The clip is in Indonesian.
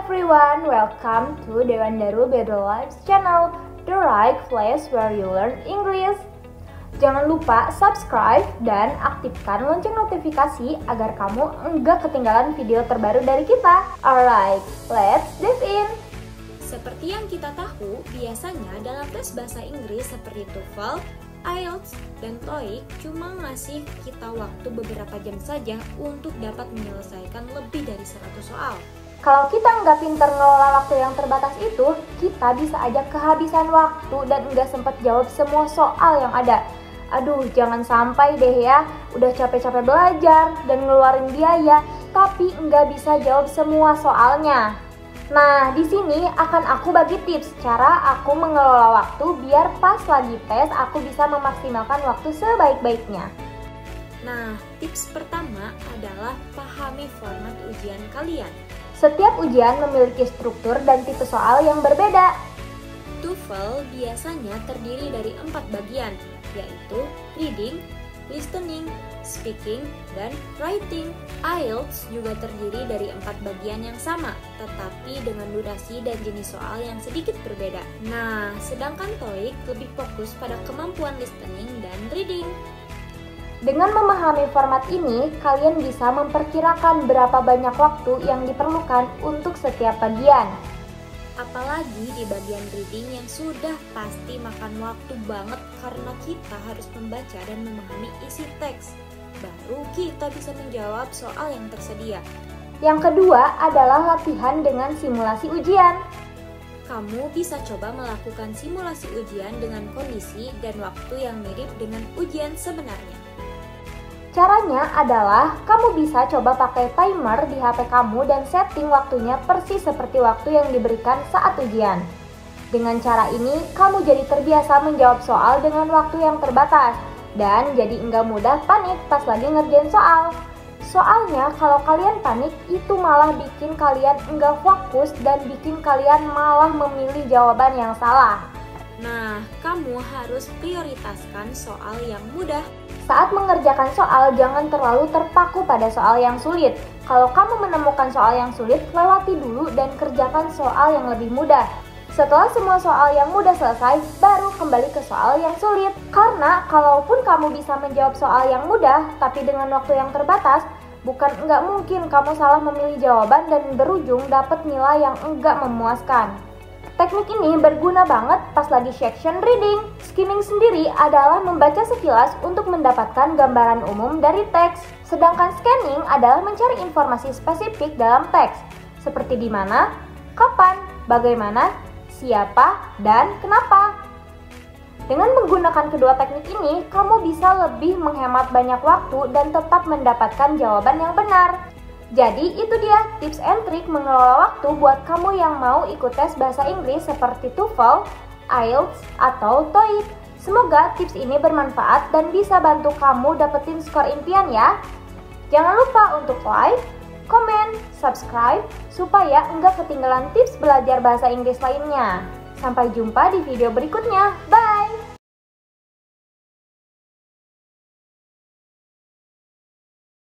everyone, welcome to Dewandaru Better Lives channel, the right place where you learn English. Jangan lupa subscribe dan aktifkan lonceng notifikasi agar kamu enggak ketinggalan video terbaru dari kita. Alright, let's dive in. Seperti yang kita tahu, biasanya dalam tes bahasa Inggris seperti TOEFL, IELTS, dan TOEIC cuma ngasih kita waktu beberapa jam saja untuk dapat menyelesaikan lebih dari 100 soal. Kalau kita nggak pinter ngelola waktu yang terbatas itu, kita bisa aja kehabisan waktu dan nggak sempet jawab semua soal yang ada. Aduh, jangan sampai deh ya, udah capek-capek belajar dan ngeluarin biaya, tapi nggak bisa jawab semua soalnya. Nah, di sini akan aku bagi tips cara aku mengelola waktu biar pas lagi tes aku bisa memaksimalkan waktu sebaik-baiknya. Nah, tips pertama adalah pahami format ujian kalian. Setiap ujian memiliki struktur dan tipe soal yang berbeda. TOEFL biasanya terdiri dari 4 bagian, yaitu reading, listening, speaking, dan writing. IELTS juga terdiri dari 4 bagian yang sama, tetapi dengan durasi dan jenis soal yang sedikit berbeda. Nah, sedangkan TOEIC lebih fokus pada kemampuan listening dan reading. Dengan memahami format ini, kalian bisa memperkirakan berapa banyak waktu yang diperlukan untuk setiap bagian. Apalagi di bagian reading yang sudah pasti makan waktu banget karena kita harus membaca dan memahami isi teks. Baru kita bisa menjawab soal yang tersedia. Yang kedua adalah latihan dengan simulasi ujian. Kamu bisa coba melakukan simulasi ujian dengan kondisi dan waktu yang mirip dengan ujian sebenarnya. Caranya adalah kamu bisa coba pakai timer di HP kamu dan setting waktunya persis seperti waktu yang diberikan saat ujian. Dengan cara ini, kamu jadi terbiasa menjawab soal dengan waktu yang terbatas dan jadi enggak mudah panik pas lagi ngerjain soal. Soalnya kalau kalian panik, itu malah bikin kalian enggak fokus dan bikin kalian malah memilih jawaban yang salah. Nah, kamu harus prioritaskan soal yang mudah. Saat mengerjakan soal, jangan terlalu terpaku pada soal yang sulit. Kalau kamu menemukan soal yang sulit, lewati dulu dan kerjakan soal yang lebih mudah. Setelah semua soal yang mudah selesai, baru kembali ke soal yang sulit. Karena kalaupun kamu bisa menjawab soal yang mudah, tapi dengan waktu yang terbatas, bukan enggak mungkin kamu salah memilih jawaban dan berujung dapat nilai yang enggak memuaskan. Teknik ini berguna banget pas lagi section reading. Skimming sendiri adalah membaca sekilas untuk mendapatkan gambaran umum dari teks. Sedangkan scanning adalah mencari informasi spesifik dalam teks, seperti di mana, kapan, bagaimana, siapa, dan kenapa. Dengan menggunakan kedua teknik ini, kamu bisa lebih menghemat banyak waktu dan tetap mendapatkan jawaban yang benar. Jadi itu dia tips and trik mengelola waktu buat kamu yang mau ikut tes bahasa Inggris seperti TOEFL, IELTS, atau TOEIC. Semoga tips ini bermanfaat dan bisa bantu kamu dapetin skor impian ya. Jangan lupa untuk like, komen, subscribe supaya enggak ketinggalan tips belajar bahasa Inggris lainnya. Sampai jumpa di video berikutnya. Bye!